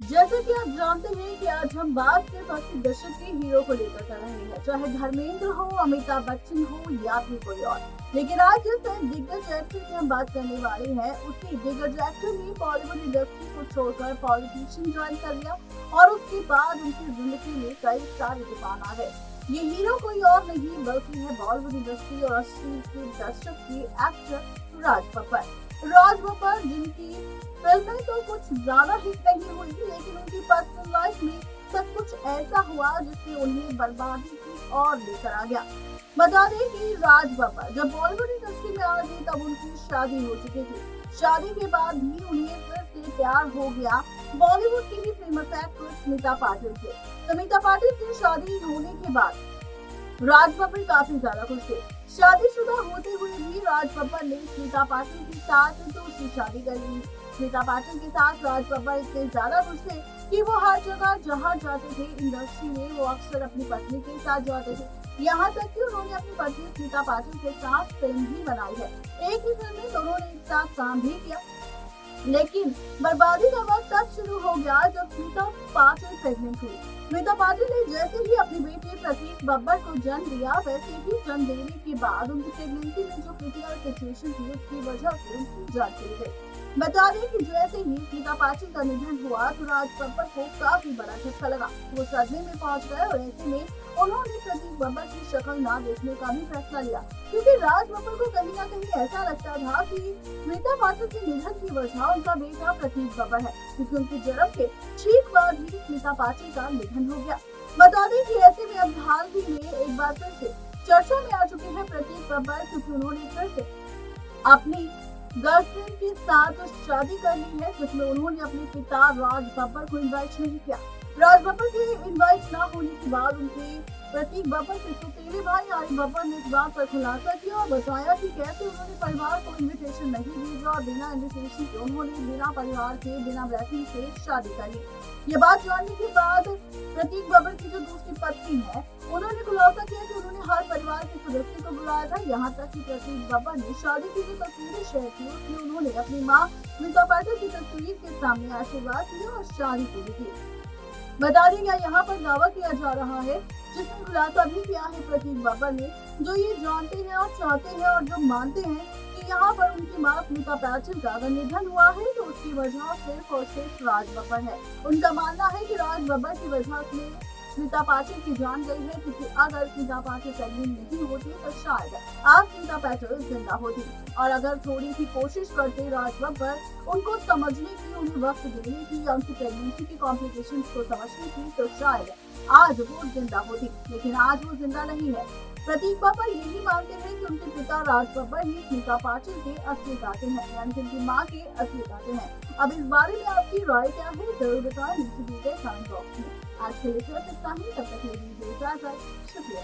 जैसा कि आप जानते हैं कि आज हम बात सिर्फ 80 दशक के हीरो को लेकर कर रहे हैं, चाहे धर्मेंद्र हो, अमिताभ बच्चन हो या फिर कोई और। लेकिन आज जिस दिग्गज एक्टर की हम बात करने वाले हैं, उसी दिग्गज एक्टर ने बॉलीवुड इंडस्ट्री को छोड़कर पॉलिटिशियन ज्वाइन कर लिया और उसके बाद उनकी जिंदगी में कई सारे तूफान आ गए। ये हीरो कोई और नहीं बल्कि है बॉलीवुड इंडस्ट्री और 80 के दशक के एक्टर राज बब्बर। राज बब्बर जिनकी फिल्में तो कुछ ज्यादा हिट नहीं हुई, लेकिन उनकी पर्सनल लाइफ में सब कुछ ऐसा हुआ जिससे उन्हें बर्बादी की ओर लेकर आ गया। बता दें कि राज बब्बर जब बॉलीवुड इंडस्ट्री में आ गए तब उनकी शादी हो चुकी थी। शादी के बाद भी उन्हें फिर से प्यार हो गया बॉलीवुड की ही फेमस एक्ट्रेस स्मिता पाटिल से। स्मिता पाटिल से शादी होने के बाद राज बब्बर काफी ज्यादा खुश थे। शादीशुदा होते हुए भी राज बब्बर ने स्मिता पाटिल के साथ दूसरी शादी कर ली। स्मिता पाटिल के साथ राज बब्बर इतने ज्यादा खुश थे कि वो हर जगह जहाँ जाते थे इंडस्ट्री में वो अक्सर अपनी पत्नी के साथ जाते थे। यहाँ तक कि उन्होंने अपनी पत्नी स्मिता पाटिल के साथ फिल्म भी बनाई है। एक ही फिल्म में दोनों ने एक साथ काम भी किया। लेकिन बर्बादी का वक्त तब शुरू हो गया जब स्मिता पाटिल प्रेग्नेंट हुई। स्मिता पाटिल ने जैसे ही अपनी बेटे प्रतीक बब्बर को जन्म दिया, वैसे ही जन्म देने के बाद उनकी प्रेगनेंसी में जो क्रिटिकल सिचुएशन थी उसकी वजह से उनकी जान चली गई। बता दें कि जैसे ही स्मिता पाटिल का निधन हुआ तो राज बब्बर को काफी बड़ा झटका लगा। वो सदमे में पहुंच गए और ऐसे में उन्होंने प्रतीक बब्बर की शक्ल ना देखने का भी फैसला लिया, क्योंकि राज बब्बर को कहीं ना कहीं ऐसा लगता था कि स्मिता पाटिल के निधन की वजह उनका बेटा प्रतीक बब्बर है, क्योंकि उनके जन्म के ठीक बाद ही स्मिता पाटिल का निधन हो गया। बता दें कि ऐसे में अब हाल ही में एक बार फिर से चर्चा में आ चुके हैं प्रतीक बब्बर, क्योंकि उन्होंने फिर से अपनी गर्लफ्रेंड के साथ शादी कर ली है, जिसमें उन्होंने अपने पिता राज बब्बर को इनवाइट नहीं किया। राज बब्बर के इनवाइट न होने के बाद उनके प्रतीक बब्बर के सौतेले भाई आर्य बब्बर ने इस बात पर खुलासा किया और बताया कि कैसे उन्होंने परिवार को इनविटेशन नहीं भेजा और बिना इनविटेशन के उन्होंने बिना परिवार के बिना ब्लेसिंग से शादी कर ली। ये बात जानने के बाद प्रतीक बब्बर की जो दूसरी पत्नी है उन्होंने खुलासा किया कि उन्होंने हर परिवार के सदस्य को बुलाया था। यहाँ तक कि प्रतीक बब्बर ने शादी की जो तस्वीरें शेयर की उसमें उन्होंने अपनी माँ स्मिता पाटिल की तस्वीर के सामने आशीर्वाद दिया और शादी पूरी की। बता दें यहाँ पर दावा किया जा रहा है, जिसमें खुलासा भी किया है प्रतीक बब्बर ने, जो ये जानते हैं और चाहते हैं और जो मानते हैं कि यहाँ पर उनकी माँ स्मिता पाटिल का अगर निधन हुआ है तो उसकी वजह सिर्फ और सिर्फ राज बब्बर है। उनका मानना है कि राज बब्बर की वजह से स्मिता पाटिल की जान गई है, क्योंकि अगर स्मिता पाटिल प्रेग्नेंट नहीं होती तो शायद आज स्मिता पाटिल जिंदा होती। और अगर थोड़ी सी कोशिश करते राज बब्बर उनको समझने की, उन्हें वक्त देने की या उनकी प्रेगनेंसी के कॉम्प्लिकेशंस को समझने की, तो शायद आज वो जिंदा होती। लेकिन आज वो जिंदा नहीं है। प्रतीक बब्बर यही मानते हैं कि उनके पिता राज बब्बर ही स्मिता पाटिल के असली कातिल हैं, यानी कि उनकी माँ के असली कातिल हैं। अब इस बारे में आपकी राय क्या है, जरूर बताएं नीचे दिए गए कमेंट बॉक्स में। आज के लिए सिर्फ इतना ही, तब तक के लिए शुक्रिया।